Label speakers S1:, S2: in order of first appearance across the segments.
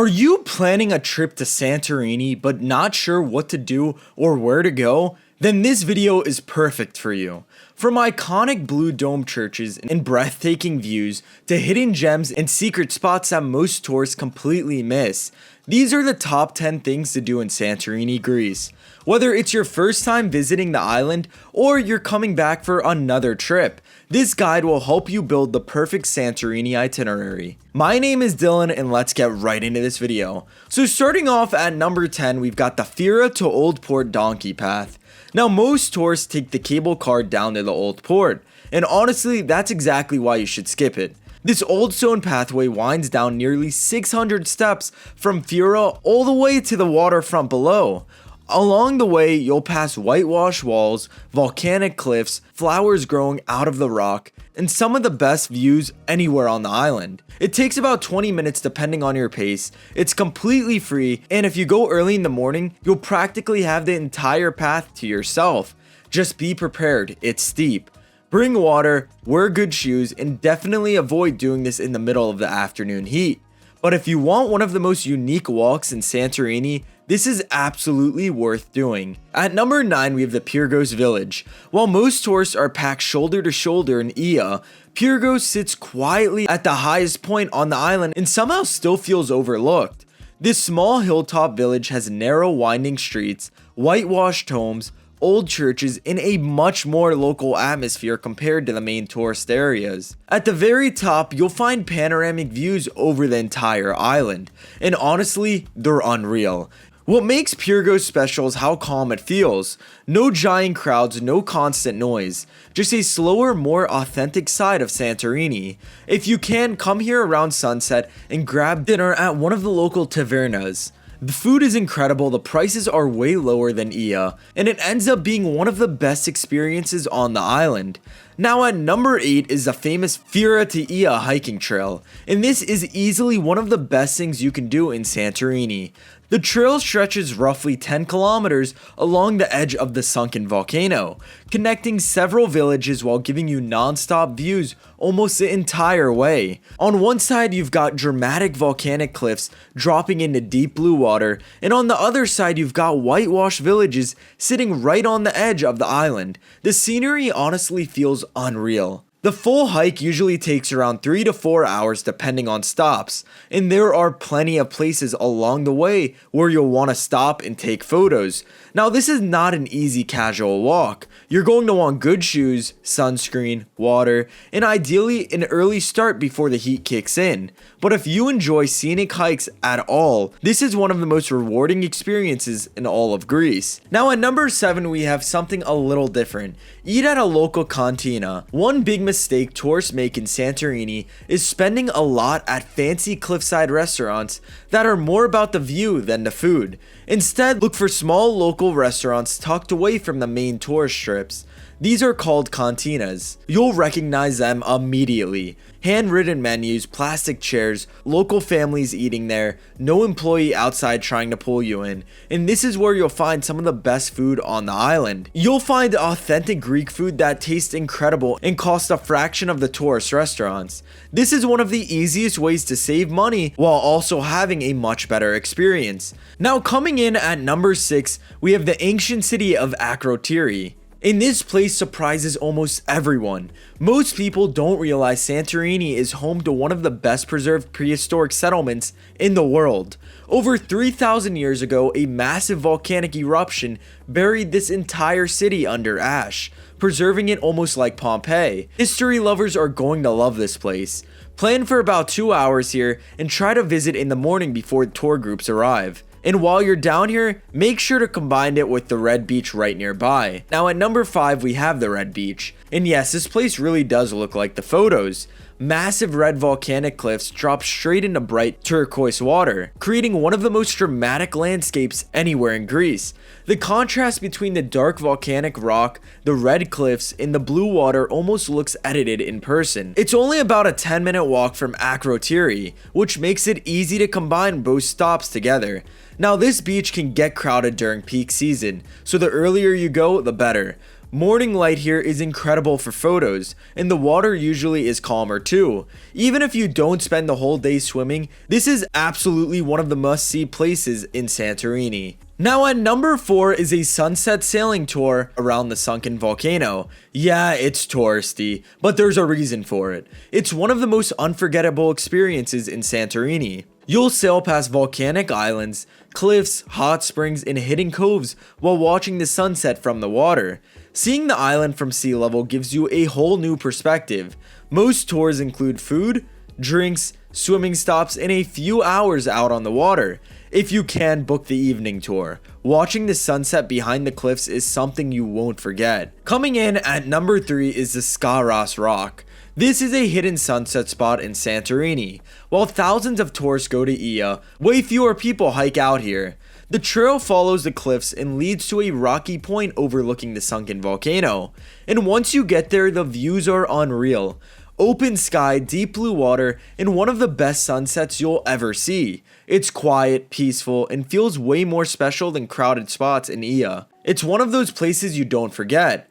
S1: Are you planning a trip to Santorini but not sure what to do or where to go? Then this video is perfect for you. From iconic blue dome churches and breathtaking views to hidden gems and secret spots that most tourists completely miss, these are the top 10 things to do in Santorini, Greece. Whether it's your first time visiting the island or you're coming back for another trip, this guide will help you build the perfect Santorini itinerary. My name is Dylan and let's get right into this video. So starting off at number 10, we've got the Fira to Old Port donkey path. Now most tourists take the cable car down to the Old Port, and honestly that's exactly why you should skip it. This old stone pathway winds down nearly 600 steps from Fira all the way to the waterfront below. Along the way, you'll pass whitewashed walls, volcanic cliffs, flowers growing out of the rock, and some of the best views anywhere on the island. It takes about 20 minutes depending on your pace, it's completely free, and if you go early in the morning, you'll practically have the entire path to yourself. Just be prepared, it's steep. Bring water, wear good shoes, and definitely avoid doing this in the middle of the afternoon heat. But if you want one of the most unique walks in Santorini, this is absolutely worth doing. At number 9, we have the Pyrgos Village. While most tourists are packed shoulder to shoulder in Ia, Pyrgos sits quietly at the highest point on the island and somehow still feels overlooked. This small hilltop village has narrow winding streets, whitewashed homes, old churches, and a much more local atmosphere compared to the main tourist areas. At the very top, you'll find panoramic views over the entire island, and honestly, they're unreal. What makes Pyrgos special is how calm it feels. No giant crowds, no constant noise. Just a slower, more authentic side of Santorini. If you can, come here around sunset and grab dinner at one of the local tavernas. The food is incredible, the prices are way lower than Ia, and it ends up being one of the best experiences on the island. Now at number 8 is the famous Fira to Ia hiking trail, and this is easily one of the best things you can do in Santorini. The trail stretches roughly 10 kilometers along the edge of the sunken volcano, connecting several villages while giving you non-stop views almost the entire way. On one side you've got dramatic volcanic cliffs dropping into deep blue water, and on the other side you've got whitewashed villages sitting right on the edge of the island. The scenery honestly feels unreal. The full hike usually takes around 3 to 4 hours depending on stops, and there are plenty of places along the way where you'll want to stop and take photos. Now this is not an easy casual walk. You're going to want good shoes, sunscreen, water, and ideally an early start before the heat kicks in. But if you enjoy scenic hikes at all, this is one of the most rewarding experiences in all of Greece. Now at number 7 we have something a little different. Eat at a local cantina. One big mistake tourists make in Santorini is spending a lot at fancy cliffside restaurants that are more about the view than the food. Instead, look for small local restaurants tucked away from the main tourist strips. These are called cantinas. You'll recognize them immediately. Handwritten menus, plastic chairs, local families eating there, no employee outside trying to pull you in. And this is where you'll find some of the best food on the island. You'll find authentic Greek food that tastes incredible and costs a fraction of the tourist restaurants. This is one of the easiest ways to save money while also having a much better experience. Now coming in at number 6, we have the ancient city of Akrotiri. And this place surprises almost everyone. Most people don't realize Santorini is home to one of the best preserved prehistoric settlements in the world. Over 3,000 years ago, a massive volcanic eruption buried this entire city under ash, preserving it almost like Pompeii. History lovers are going to love this place. Plan for about 2 hours here and try to visit in the morning before tour groups arrive. And while you're down here, make sure to combine it with the Red Beach right nearby. Now at number 5 we have the Red Beach. And yes, this place really does look like the photos. Massive red volcanic cliffs drop straight into bright turquoise water, creating one of the most dramatic landscapes anywhere in Greece. The contrast between the dark volcanic rock, the red cliffs, and the blue water almost looks edited in person. It's only about a 10-minute walk from Akrotiri, which makes it easy to combine both stops together. Now this beach can get crowded during peak season, so the earlier you go, the better. Morning light here is incredible for photos, and the water usually is calmer too. Even if you don't spend the whole day swimming, this is absolutely one of the must-see places in Santorini. Now at number 4 is a sunset sailing tour around the sunken volcano. Yeah, it's touristy, but there's a reason for it. It's one of the most unforgettable experiences in Santorini. You'll sail past volcanic islands, cliffs, hot springs, and hidden coves while watching the sunset from the water. Seeing the island from sea level gives you a whole new perspective. Most tours include food, drinks, swimming stops, and a few hours out on the water. If you can, book the evening tour. Watching the sunset behind the cliffs is something you won't forget. Coming in at number 3 is the Skaros Rock. This is a hidden sunset spot in Santorini. While thousands of tourists go to Ia, way fewer people hike out here. The trail follows the cliffs and leads to a rocky point overlooking the sunken volcano. And once you get there, the views are unreal. Open sky, deep blue water, and one of the best sunsets you'll ever see. It's quiet, peaceful, and feels way more special than crowded spots in Ia. It's one of those places you don't forget.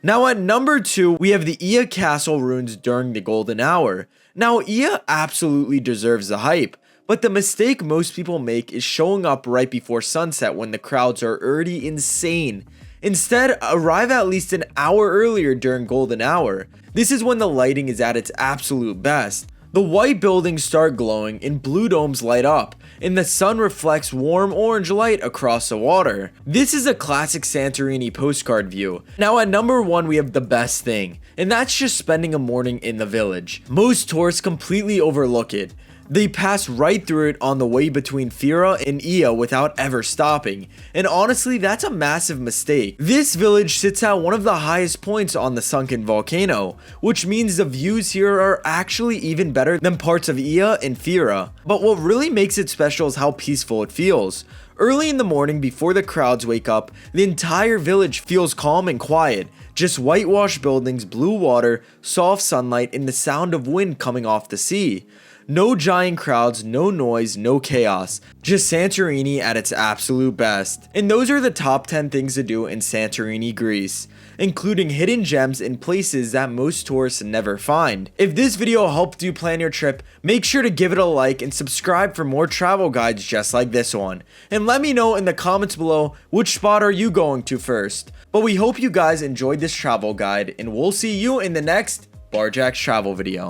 S1: Now at number 2, we have the Ia Castle ruins during the golden hour. Now Ia absolutely deserves the hype, but the mistake most people make is showing up right before sunset when the crowds are already insane. Instead, arrive at least an hour earlier during golden hour. This is when the lighting is at its absolute best. The white buildings start glowing and blue domes light up, and the sun reflects warm orange light across the water. This is a classic Santorini postcard view. Now at number 1 we have the best thing, and that's just spending a morning in the village. Most tourists completely overlook it. They pass right through it on the way between Fira and Ia without ever stopping, and honestly that's a massive mistake. This village sits at one of the highest points on the sunken volcano, which means the views here are actually even better than parts of Ia and Fira. But what really makes it special is how peaceful it feels. Early in the morning before the crowds wake up, the entire village feels calm and quiet. Just whitewashed buildings, blue water, soft sunlight, and the sound of wind coming off the sea. No giant crowds, no noise, no chaos. Just Santorini at its absolute best. And those are the top 10 things to do in Santorini, Greece, including hidden gems in places that most tourists never find. If this video helped you plan your trip, make sure to give it a like and subscribe for more travel guides just like this one. And let me know in the comments below which spot are you going to first. But we hope you guys enjoyed this travel guide, and we'll see you in the next Barjack's travel video.